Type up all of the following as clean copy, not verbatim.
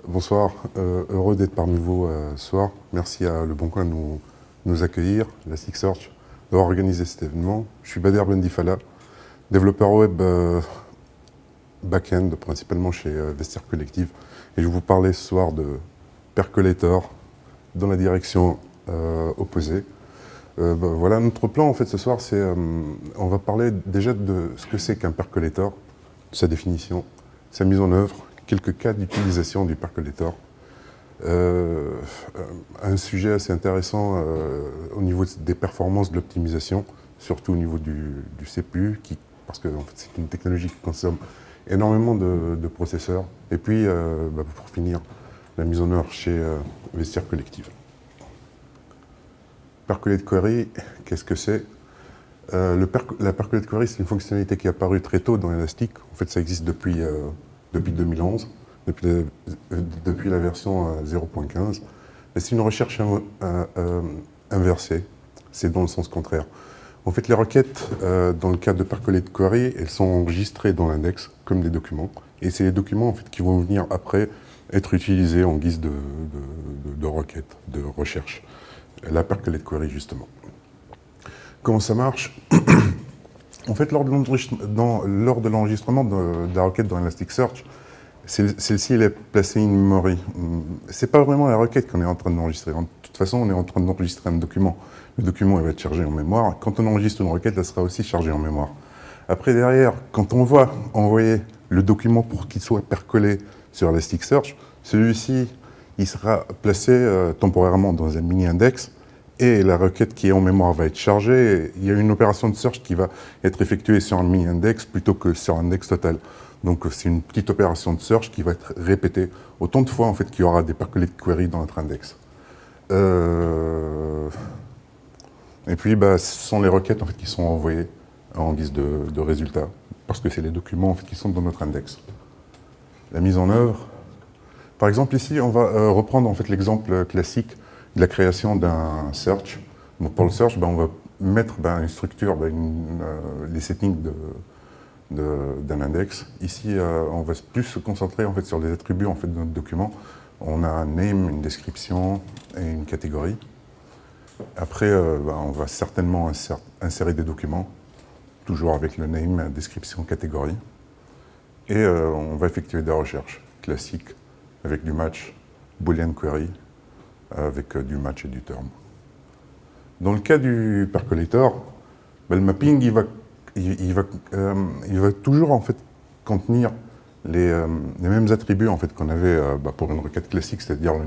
Bonsoir, heureux d'être parmi vous ce soir. Merci à Le Bon Coin de nous accueillir, Elasticsearch, d'avoir organisé cet événement. Je suis Bader Bendifala, développeur web back-end, principalement chez Vestiaire Collective. Et je vais vous parler ce soir de Percolator dans la direction opposée. Voilà, notre plan en fait ce soir, c'est on va parler déjà de ce que c'est qu'un Percolator, sa définition, sa mise en œuvre, quelques cas d'utilisation du Percolator. Un sujet assez intéressant au niveau des performances de l'optimisation, surtout au niveau du CPU, parce que en fait, c'est une technologie qui consomme énormément de processeurs. Et puis, pour finir, la mise en œuvre chez Vestiaire Collective. Percolate Query, qu'est-ce que c'est? La Percolate Query, c'est une fonctionnalité qui est apparue très tôt dans Elastic. En fait, ça existe depuis 2011, depuis la version 0.15. Mais c'est une recherche inversée, c'est dans le sens contraire. En fait, les requêtes, dans le cas de Percolate Query, elles sont enregistrées dans l'index comme des documents. Et c'est les documents en fait, qui vont venir après être utilisés en guise de requête, de recherche. La Percolate Query, justement. Comment ça marche? En fait, lors de l'enregistrement de la requête dans Elasticsearch, celle-ci elle est placée in memory. C'est pas vraiment la requête qu'on est en train d'enregistrer. De toute façon, on est en train d'enregistrer un document. Le document il va être chargé en mémoire. Quand on enregistre une requête, elle sera aussi chargée en mémoire. Après, derrière, quand on va envoyer le document pour qu'il soit percolé sur Elasticsearch, celui-ci il sera placé temporairement dans un mini-index et la requête qui est en mémoire va être chargée. Il y a une opération de search qui va être effectuée sur un mini-index plutôt que sur un index total. Donc c'est une petite opération de search qui va être répétée autant de fois en fait, qu'il y aura des percolate queries dans notre index. Et puis ce sont les requêtes en fait, qui sont envoyées en guise de résultat, parce que c'est les documents en fait, qui sont dans notre index. La mise en œuvre. Par exemple, ici, on va reprendre en fait, l'exemple classique de la création d'un search. Donc, pour le search, on va mettre une structure, les settings d'un index. Ici, on va plus se concentrer en fait, sur les attributs en fait, de notre document. On a un name, une description et une catégorie. Après, on va certainement insérer des documents, toujours avec le name, description, catégorie. Et on va effectuer des recherches classiques avec du match, boolean query, avec du match et du term. Dans le cas du percolator, le mapping il va toujours en fait contenir les mêmes attributs en fait qu'on avait pour une requête classique, c'est-à-dire le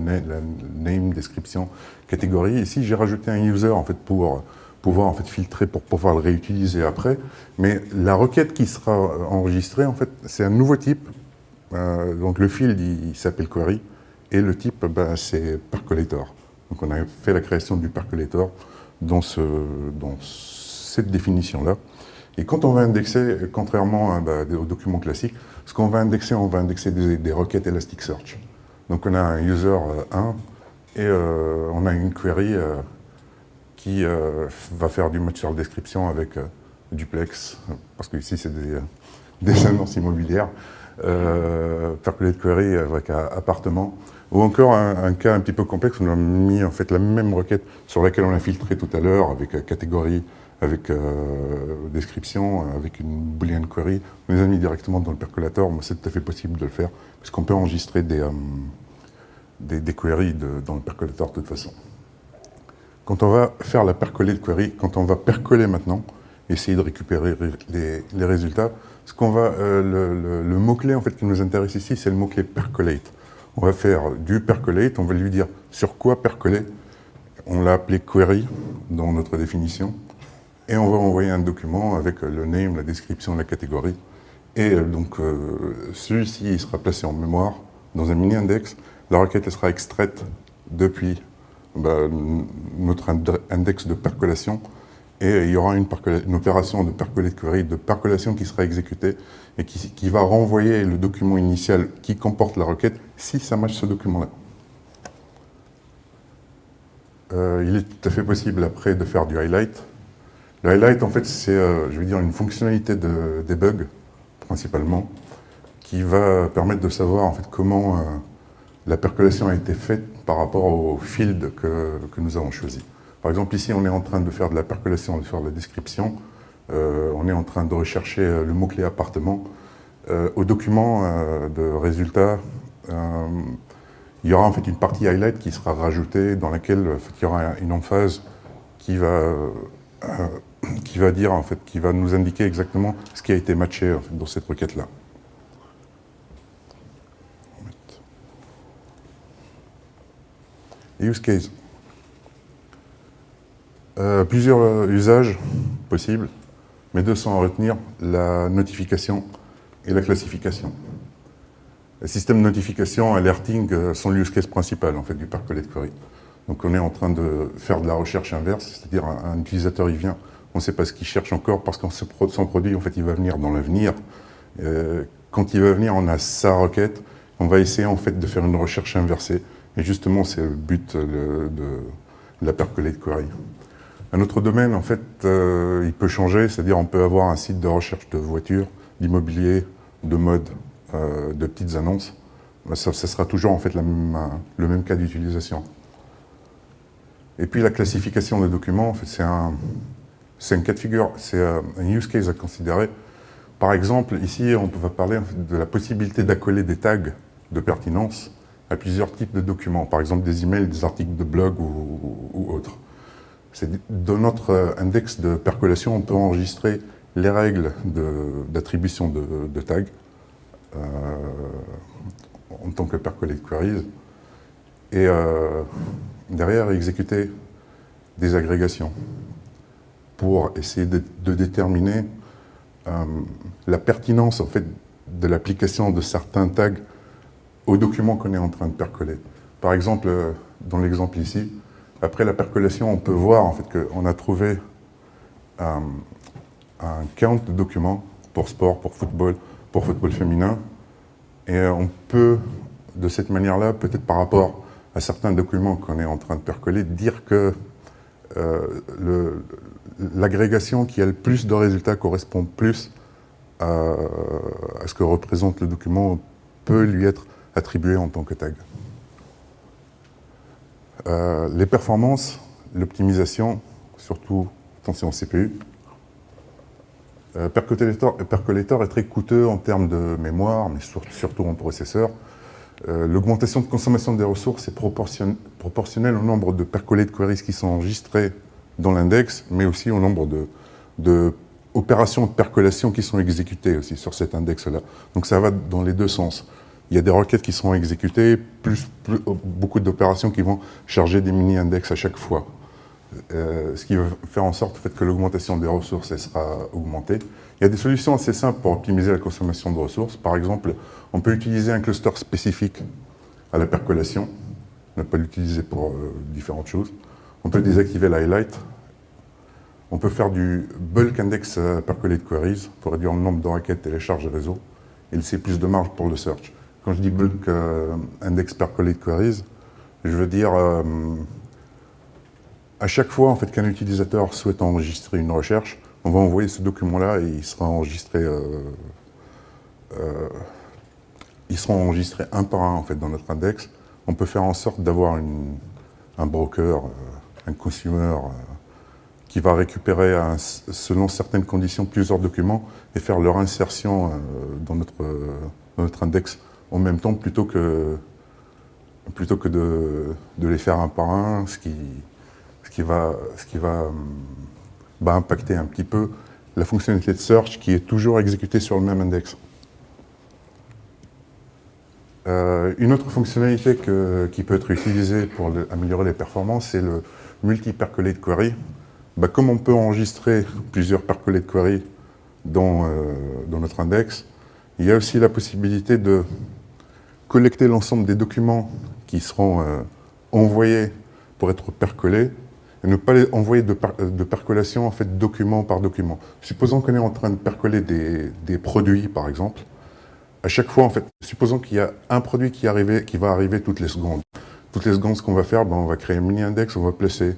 name, description, catégorie. Ici, j'ai rajouté un user en fait pour pouvoir en fait filtrer pour pouvoir le réutiliser après. Mais la requête qui sera enregistrée en fait, c'est un nouveau type. Donc le field il s'appelle query et le type c'est percolator. Donc on a fait la création du percolator dans cette définition-là. Et quand on va indexer, contrairement aux documents classiques, ce qu'on va indexer, on va indexer des requêtes Elasticsearch. Donc on a un user 1 et on a une query qui va faire du match sur la description avec duplex, parce que ici c'est des annonces immobilières. Percolate query avec appartement, ou encore un cas un petit peu complexe, on a mis en fait la même requête sur laquelle on a filtré tout à l'heure avec catégorie, avec description, avec une boolean query, on les a mis directement dans le percolator, mais c'est tout à fait possible de le faire, puisqu'on peut enregistrer des queries dans le percolator de toute façon. Quand on va faire la percolate query, quand on va percoler maintenant, essayer de récupérer les résultats, ce qu'on va, le mot-clé en fait, qui nous intéresse ici, c'est le mot-clé percolate. On va faire du percolate, on va lui dire sur quoi percoler. On l'a appelé query dans notre définition. Et on va envoyer un document avec le name, la description, la catégorie. Et donc celui-ci il sera placé en mémoire dans un mini-index. La requête elle sera extraite depuis notre index de percolation. Et il y aura une opération de percolate query, de percolation qui sera exécutée et qui va renvoyer le document initial qui comporte la requête si ça matche ce document-là. Il est tout à fait possible après de faire du highlight. Le highlight, en fait, c'est une fonctionnalité de debug, principalement, qui va permettre de savoir en fait, comment la percolation a été faite par rapport au field que nous avons choisi. Par exemple, ici, on est en train de faire de la percolation sur la description. On est en train de rechercher le mot-clé appartement. Au document de résultats, il y aura en fait une partie highlight qui sera rajoutée dans laquelle en fait, il y aura une emphase qui va dire en fait, qui va nous indiquer exactement ce qui a été matché en fait, dans cette requête-là. Use case. Plusieurs usages possibles, mais deux sont à retenir, la notification et la classification. Le système de notification, alerting, sont le use case principal en fait, du Percolate Query. Donc on est en train de faire de la recherche inverse, c'est-à-dire un utilisateur il vient, on ne sait pas ce qu'il cherche encore parce que son produit en fait il va venir dans l'avenir. Quand il va venir, on a sa requête, on va essayer en fait de faire une recherche inversée. Et justement, c'est le but de la Percolate Query. Un autre domaine, en fait, il peut changer, c'est-à-dire on peut avoir un site de recherche de voitures, d'immobilier, de mode, de petites annonces. Ça sera toujours en fait le même cas d'utilisation. Et puis la classification des documents, en fait, c'est un cas de figure, c'est un use case à considérer. Par exemple, ici, on va parler en fait, de la possibilité d'accoler des tags de pertinence à plusieurs types de documents, par exemple des emails, des articles de blog ou autres. Dans notre index de percolation, on peut enregistrer les règles d'attribution de tags en tant que Percolate Queries et derrière exécuter des agrégations pour essayer de déterminer la pertinence en fait, de l'application de certains tags aux documents qu'on est en train de percoler. Par exemple, dans l'exemple ici, après la percolation, on peut voir en fait, qu'on a trouvé un count de documents pour sport, pour football féminin. Et on peut, de cette manière-là, peut-être par rapport à certains documents qu'on est en train de percoler, dire que l'agrégation qui a le plus de résultats correspond plus à ce que représente le document peut lui être attribué en tant que tag. Les performances, l'optimisation, surtout attention CPU. Percolator est très coûteux en termes de mémoire, mais surtout en processeur. L'augmentation de consommation des ressources est proportionnelle au nombre de Percolate Queries qui sont enregistrés dans l'index, mais aussi au nombre de opérations de percolation qui sont exécutées aussi sur cet index-là. Donc ça va dans les deux sens. Il y a des requêtes qui seront exécutées, plus beaucoup d'opérations qui vont charger des mini-index à chaque fois. Ce qui va faire en sorte en fait, que l'augmentation des ressources elle sera augmentée. Il y a des solutions assez simples pour optimiser la consommation de ressources. Par exemple, on peut utiliser un cluster spécifique à la percolation. On ne peut pas l'utiliser pour différentes choses. On peut désactiver l'highlight. On peut faire du bulk index percolate queries pour réduire le nombre de requêtes télécharge réseau et laisser plus de marge pour le search. Quand je dis bulk index percolate queries, je veux dire à chaque fois en fait, qu'un utilisateur souhaite enregistrer une recherche, on va envoyer ce document-là et il sera enregistré, ils seront enregistrés un par un en fait, dans notre index. On peut faire en sorte d'avoir un broker, un consumer qui va récupérer, selon certaines conditions, plusieurs documents et faire leur insertion dans notre index en même temps plutôt que de les faire un par un, ce qui va impacter un petit peu la fonctionnalité de search qui est toujours exécutée sur le même index. Une autre fonctionnalité qui peut être utilisée pour améliorer les performances, c'est le multi-percolate query. Comme on peut enregistrer plusieurs percolate queries dans notre index, il y a aussi la possibilité de collecter l'ensemble des documents qui seront envoyés pour être percolés et ne pas les envoyer de percolation en fait, document par document. Supposons qu'on est en train de percoler des produits, par exemple. À chaque fois, en fait, supposons qu'il y a un produit qui va arriver toutes les secondes. Toutes les secondes, ce qu'on va faire, on va créer un mini-index, on va placer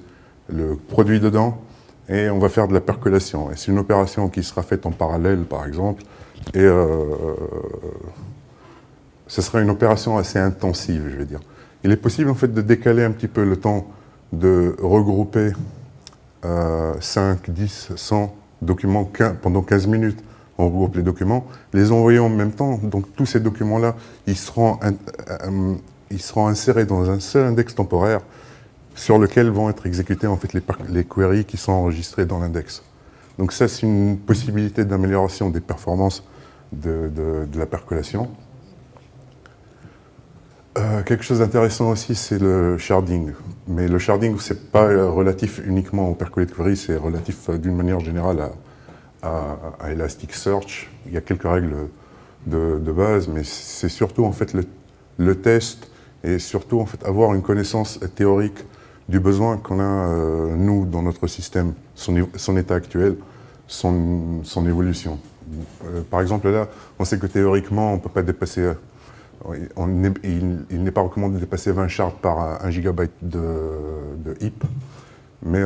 le produit dedans et on va faire de la percolation. Et c'est une opération qui sera faite en parallèle, par exemple. Et ce sera une opération assez intensive, je vais dire. Il est possible en fait de décaler un petit peu le temps de regrouper 5, 10, 100 documents pendant 15 minutes. On regroupe les documents, les envoyer en même temps. Donc tous ces documents-là, ils seront insérés dans un seul index temporaire sur lequel vont être exécutés en fait les queries qui sont enregistrées dans l'index. Donc ça, c'est une possibilité d'amélioration des performances de la percolation. Quelque chose d'intéressant aussi, c'est le sharding. Mais le sharding, ce n'est pas relatif uniquement au percolate query, c'est relatif d'une manière générale à Elasticsearch. Il y a quelques règles de base, mais c'est surtout en fait le test et surtout en fait avoir une connaissance théorique du besoin qu'on a, nous, dans notre système, son état actuel, son évolution. Par exemple, là, on sait que théoriquement, on ne peut pas dépasser... il n'est pas recommandé de dépasser 20 shards par 1 gigabyte de heap, mais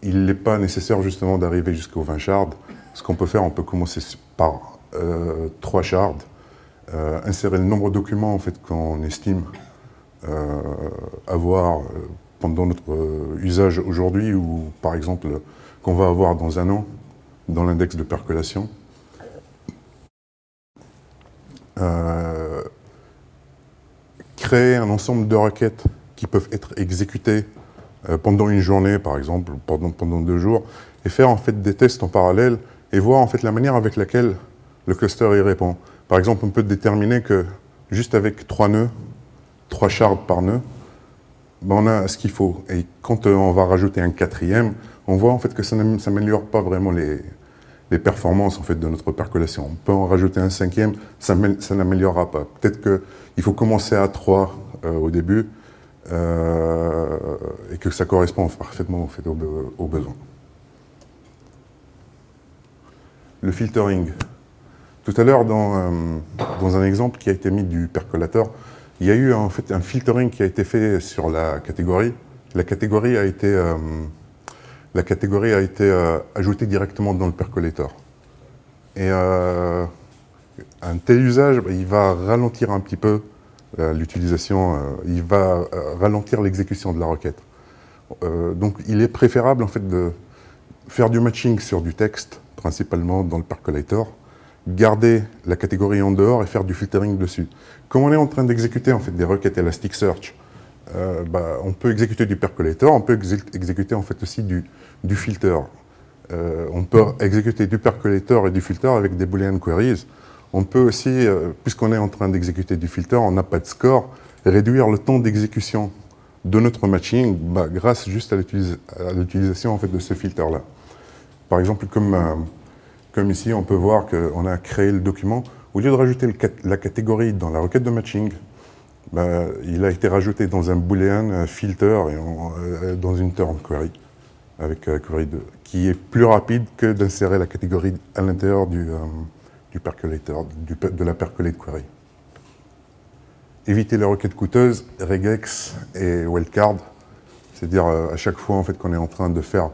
il n'est pas nécessaire justement d'arriver jusqu'aux 20 shards. Ce qu'on peut faire, on peut commencer par 3 shards, insérer le nombre de documents en fait, qu'on estime avoir pendant notre usage aujourd'hui, ou par exemple qu'on va avoir dans un an dans l'index de percolation. Créer un ensemble de requêtes qui peuvent être exécutées pendant une journée, par exemple, pendant 2 jours, et faire en fait des tests en parallèle et voir en fait la manière avec laquelle le cluster y répond. Par exemple, on peut déterminer que juste avec 3 nœuds, 3 shards par nœud, ben on a ce qu'il faut. Et quand on va rajouter un 4e, on voit en fait que ça n'améliore pas vraiment les performances en fait, de notre percolation. On peut en rajouter un 5e, ça n'améliorera pas. Peut-être qu'il faut commencer à 3 au début et que ça correspond parfaitement en fait, aux besoins. Le filtering. Tout à l'heure, dans un exemple qui a été mis du percolateur, il y a eu en fait un filtering qui a été fait sur la catégorie. La catégorie a été ajoutée directement dans le percolator. Et un tel usage, il va ralentir un petit peu l'utilisation, il va ralentir l'exécution de la requête. Donc il est préférable en fait de faire du matching sur du texte, principalement dans le percolator, garder la catégorie en dehors et faire du filtering dessus. Comme on est en train d'exécuter en fait, des requêtes Elasticsearch, on peut exécuter du percolator, on peut exécuter en fait aussi du filter. On peut exécuter du percolator et du filter avec des Boolean queries. On peut aussi, puisqu'on est en train d'exécuter du filter, on n'a pas de score, réduire le temps d'exécution de notre matching grâce juste à l'utilisation en fait, de ce filter-là. Par exemple, comme ici, on peut voir qu'on a créé le document. Au lieu de rajouter la catégorie dans la requête de matching, il a été rajouté dans un boolean filter et dans une term query, avec query 2, qui est plus rapide que d'insérer la catégorie à l'intérieur du percolator, de la percolate query. Éviter les requêtes coûteuses, regex et wildcard, c'est-à-dire à chaque fois en fait, qu'on est en train de faire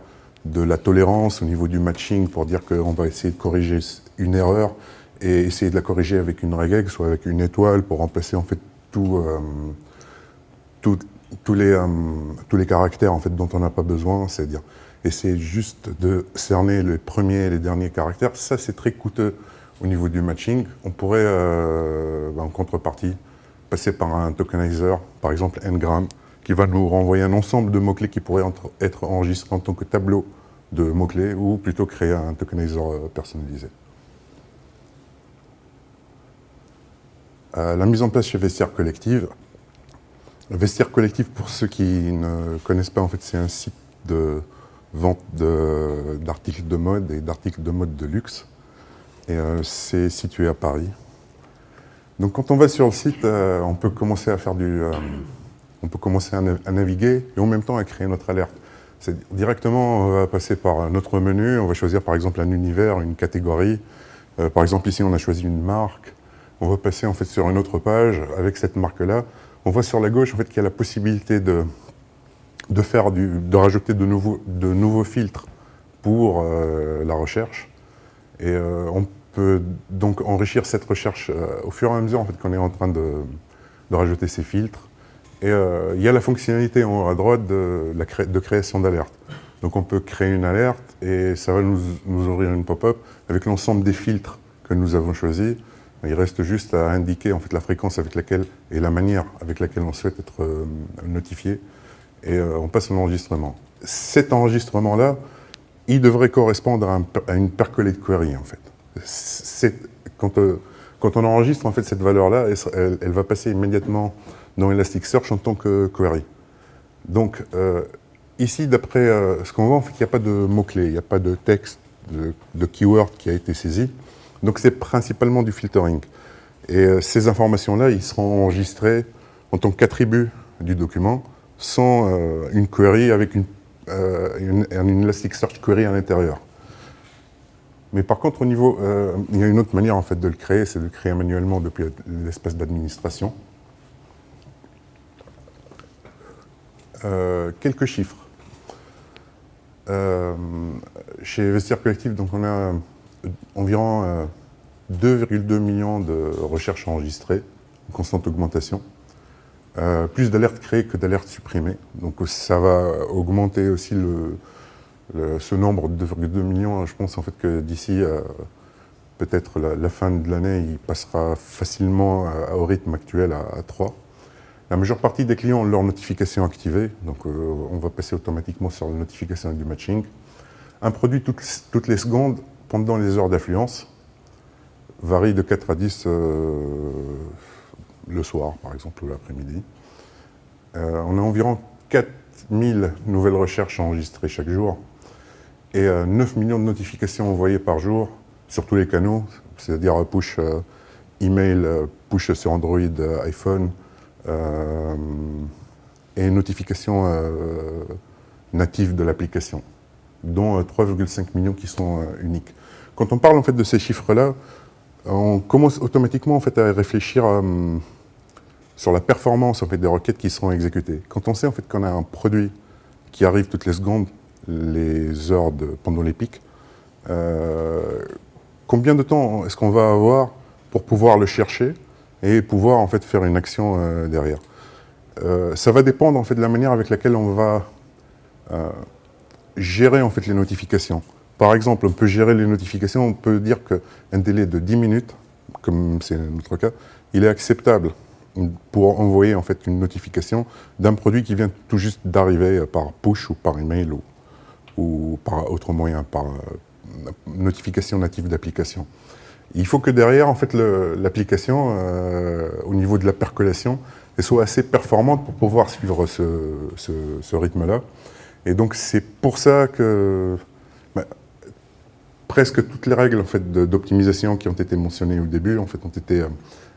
de la tolérance au niveau du matching pour dire qu'on va essayer de corriger une erreur et essayer de la corriger avec une regex ou avec une étoile pour remplacer en fait tous les caractères en fait, dont on n'a pas besoin, c'est-à-dire essayer juste de cerner les premiers et les derniers caractères. Ça, c'est très coûteux au niveau du matching. On pourrait, en contrepartie, passer par un tokenizer, par exemple Ngram, qui va nous renvoyer un ensemble de mots-clés qui pourraient être enregistrés en tant que tableau de mots-clés, ou plutôt créer un tokenizer personnalisé. La mise en place chez Vestiaire Collective. Vestiaire Collective, pour ceux qui ne connaissent pas, en fait, c'est un site de vente d'articles de mode et d'articles de mode de luxe. Et c'est situé à Paris. Donc quand on va sur le site, on peut commencer à faire on peut commencer à naviguer et en même temps à créer notre alerte. Directement, on va passer par notre menu, on va choisir par exemple un univers, une catégorie. Par exemple ici, on a choisi une marque. On va passer en fait sur une autre page avec cette marque-là. On voit sur la gauche en fait qu'il y a la possibilité de rajouter de nouveaux filtres pour la recherche. Et on peut donc enrichir cette recherche au fur et à mesure en fait, qu'on est en train de rajouter ces filtres. Et il y a la fonctionnalité en haut à droite de création d'alerte. Donc on peut créer une alerte et ça va nous ouvrir une pop-up avec l'ensemble des filtres que nous avons choisis. Il reste juste à indiquer en fait, la fréquence avec laquelle et la manière avec laquelle on souhaite être notifié. Et on passe à l'enregistrement. Cet enregistrement-là, il devrait correspondre à une percolée de query en fait. Quand on enregistre en fait, cette valeur-là, elle va passer immédiatement dans Elasticsearch en tant que query. Donc ici, d'après ce qu'on voit, en fait, il n'y a pas de mots-clés, il n'y a pas de texte, de keyword qui a été saisi. Donc c'est principalement du filtering. Et ces informations-là, ils seront enregistrées en tant qu'attribut du document, sans une query avec une Elasticsearch query à l'intérieur. Mais par contre, il y a une autre manière en fait, de le créer, c'est de le créer manuellement depuis l'espace d'administration. Quelques chiffres. Chez Vestiaire Collectif, donc on a environ 2,2 millions de recherches enregistrées, en constante augmentation. Plus d'alertes créées que d'alertes supprimées. Donc ça va augmenter aussi ce nombre de 2,2 millions. Je pense en fait que d'ici peut-être la fin de l'année, il passera facilement au rythme actuel à 3. La majeure partie des clients ont leur notification activée, donc on va passer automatiquement sur la notification du matching. Un produit toutes les secondes pendant les heures d'affluence varie de 4 à 10 le soir, par exemple, ou l'après-midi. On a environ 4000 nouvelles recherches enregistrées chaque jour et 9 millions de notifications envoyées par jour sur tous les canaux, c'est-à-dire push email, push sur Android, iPhone, et notifications natives de l'application, dont 3,5 millions qui sont uniques. Quand on parle en fait de ces chiffres-là, on commence automatiquement en fait, à réfléchir sur la performance en fait, des requêtes qui seront exécutées. Quand on sait en fait, qu'on a un produit qui arrive toutes les secondes, les heures pendant les pics, combien de temps est-ce qu'on va avoir pour pouvoir le chercher et pouvoir en fait, faire une action derrière? Ça va dépendre en fait, de la manière avec laquelle on va gérer en fait, les notifications. Par exemple, on peut gérer les notifications, on peut dire qu'un délai de 10 minutes, comme c'est notre cas, il est acceptable pour envoyer en fait, une notification d'un produit qui vient tout juste d'arriver par push ou par email ou par autre moyen, par notification native d'application. Il faut que derrière, en fait, l'application, au niveau de la percolation, elle soit assez performante pour pouvoir suivre ce rythme-là. Et donc, c'est pour ça que presque toutes les règles en fait, d'optimisation qui ont été mentionnées au début en fait, ont été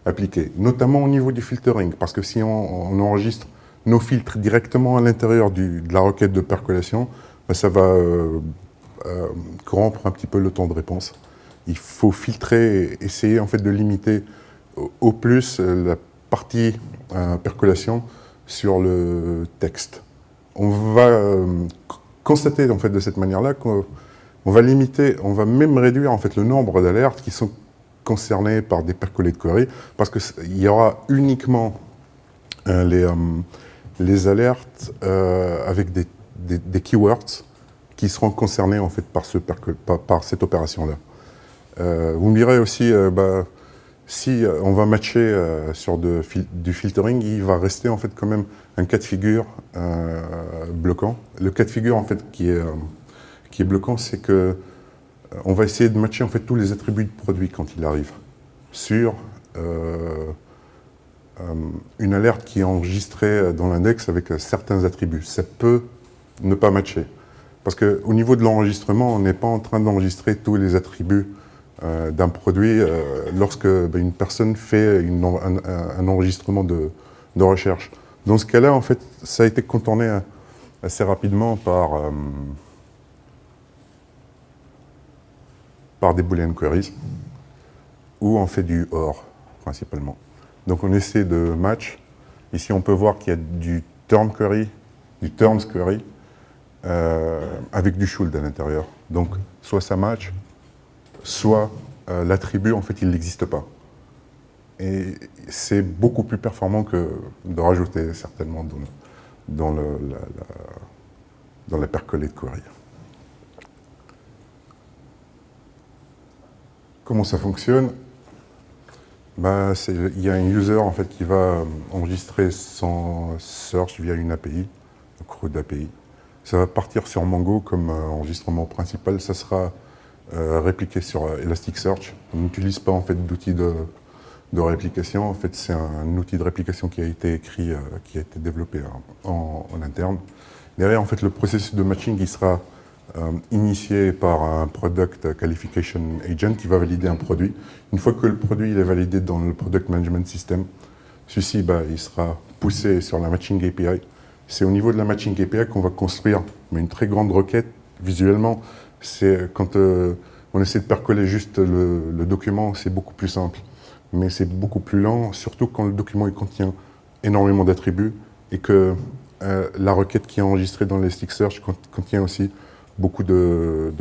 appliquées, notamment au niveau du filtering, parce que si on enregistre nos filtres directement à l'intérieur de la requête de percolation, ça va corrompre un petit peu le temps de réponse. Il faut filtrer, essayer en fait, de limiter au plus la partie percolation sur le texte. On va constater en fait, de cette manière-là qu'on va limiter, on va même réduire en fait, le nombre d'alertes qui sont concernées par des percolés de query, parce qu'il y aura uniquement les alertes avec des keywords qui seront concernés en fait, par cette opération-là. Vous me direz aussi, si on va matcher sur du filtering, il va rester en fait quand même un cas de figure bloquant. Le cas de figure en fait qui est bloquant, c'est que on va essayer de matcher en fait tous les attributs de produit quand il arrive sur une alerte qui est enregistrée dans l'index avec certains attributs. Ça peut ne pas matcher. Parce qu'au niveau de l'enregistrement, on n'est pas en train d'enregistrer tous les attributs d'un produit lorsque une personne fait un enregistrement de recherche. Dans ce cas-là, en fait, ça a été contourné assez rapidement par des Boolean queries, où on fait du OR, principalement. Donc on essaie de match. Ici, on peut voir qu'il y a du term query, du terms query, avec du should à l'intérieur. Donc, soit ça match, soit l'attribut, en fait, il n'existe pas. Et c'est beaucoup plus performant que de rajouter certainement dans la percolate query. Comment ça fonctionne? Bah, il y a un user en fait, qui va enregistrer son search via une API, un CRUD API. Ça va partir sur Mongo comme enregistrement principal. Ça sera répliqué sur Elasticsearch. On n'utilise pas en fait d'outil de réplication. En fait, c'est un outil de réplication qui a été écrit, qui a été développé en interne. Derrière, en fait, le processus de matching il sera initié par un Product Qualification Agent qui va valider un produit. Une fois que le produit il est validé dans le Product Management System, celui-ci il sera poussé sur la Matching API. C'est au niveau de la Matching API qu'on va construire mais une très grande requête. Visuellement, c'est quand on essaie de percoler juste le document, c'est beaucoup plus simple. Mais c'est beaucoup plus lent, surtout quand le document il contient énormément d'attributs et que la requête qui est enregistrée dans l'Elasticsearch contient aussi beaucoup de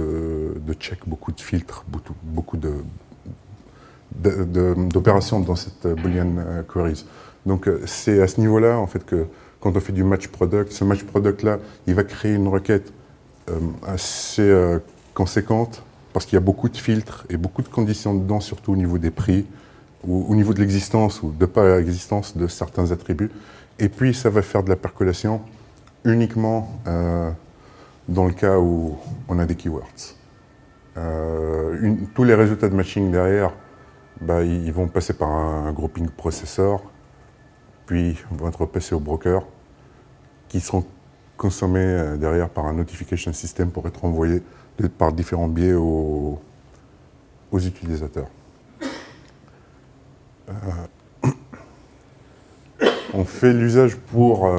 checks, beaucoup de filtres, beaucoup d'opérations dans cette Boolean queries. Donc c'est à ce niveau-là en fait que quand on fait du match product, ce match product-là, il va créer une requête assez conséquente parce qu'il y a beaucoup de filtres et beaucoup de conditions dedans, surtout au niveau des prix, ou au niveau de l'existence ou de pas l'existence de certains attributs. Et puis ça va faire de la percolation uniquement dans le cas où on a des keywords. Tous les résultats de matching derrière, ils vont passer par un grouping processor, puis vont être passés au broker, qui seront consommés derrière par un notification system pour être envoyés par différents biais aux utilisateurs. On fait l'usage pour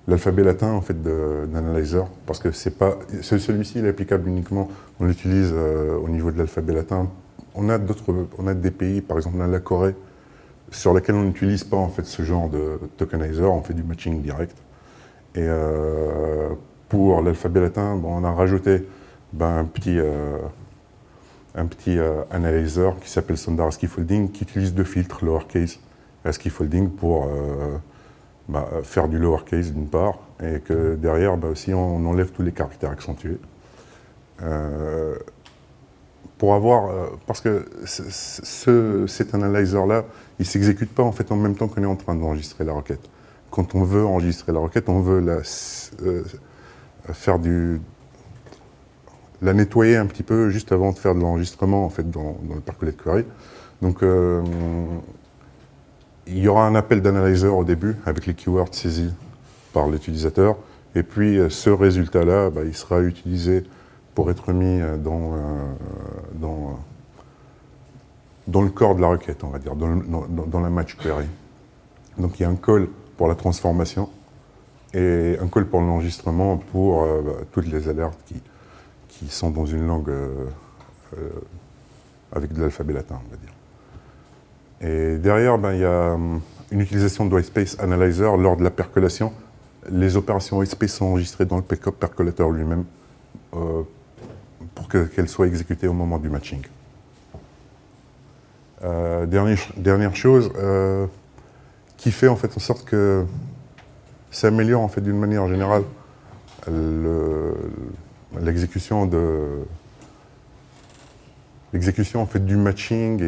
l'alphabet latin en fait, d'analyzer, parce que celui-ci il est applicable uniquement, on l'utilise au niveau de l'alphabet latin. On a des pays, par exemple on a la Corée, sur laquelle on n'utilise pas en fait, ce genre de tokenizer, on fait du matching direct. Et pour l'alphabet latin, on a rajouté un petit analyzer qui s'appelle Sundar ASCII Folding, qui utilise deux filtres, lowercase et ASCII Folding, pour faire du lowercase d'une part, et que derrière aussi on enlève tous les caractères accentués. Pour avoir, parce que cet analyzer-là, il ne s'exécute pas en fait en même temps qu'on est en train d'enregistrer la requête. Quand on veut enregistrer la requête, on veut la nettoyer un petit peu juste avant de faire de l'enregistrement en fait, dans le percolate query. Donc il y aura un appel d'analyzer au début avec les keywords saisis par l'utilisateur, et puis ce résultat-là, il sera utilisé pour être mis dans le corps de la requête, on va dire, dans la match query. Donc il y a un call pour la transformation et un call pour l'enregistrement pour toutes les alertes qui sont dans une langue avec de l'alphabet latin, on va dire. Et derrière, il y a une utilisation de Whitespace Analyzer lors de la percolation. Les opérations Whitespace sont enregistrées dans le percolateur lui-même pour qu'elles soient exécutées au moment du matching. Dernière chose qui fait en fait en sorte que ça améliore en fait d'une manière générale l'exécution en fait du matching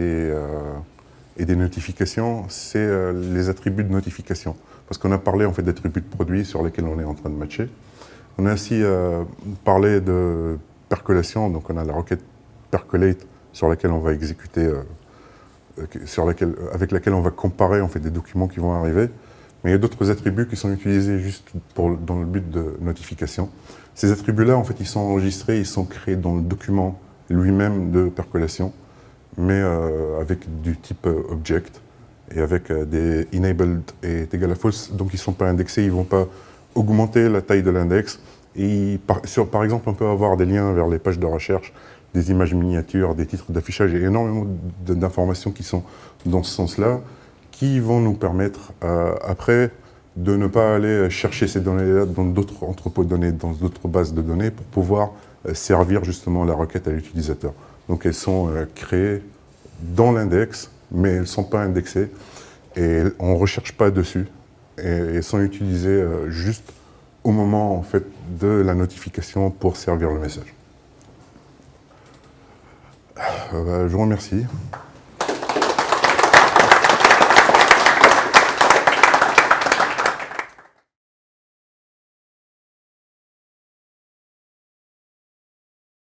et des notifications, c'est les attributs de notification. Parce qu'on a parlé en fait d'attributs de produits sur lesquels on est en train de matcher. On a aussi parlé de percolation, donc on a la requête percolate sur laquelle on va exécuter, avec laquelle on va comparer en fait des documents qui vont arriver. Mais il y a d'autres attributs qui sont utilisés juste dans le but de notification. Ces attributs-là, en fait, ils sont enregistrés, ils sont créés dans le document lui-même de percolation, mais avec du type object et avec des enabled et égal à false, donc ils ne sont pas indexés, ils ne vont pas augmenter la taille de l'index. Et par exemple, on peut avoir des liens vers les pages de recherche, des images miniatures, des titres d'affichage, il y a énormément d'informations qui sont dans ce sens-là, qui vont nous permettre après de ne pas aller chercher ces données-là dans d'autres entrepôts de données, dans d'autres bases de données, pour pouvoir servir justement la requête à l'utilisateur. Donc elles sont créées dans l'index, mais elles ne sont pas indexées et on ne recherche pas dessus. Et elles sont utilisées juste au moment en fait, de la notification pour servir le message. Je vous remercie.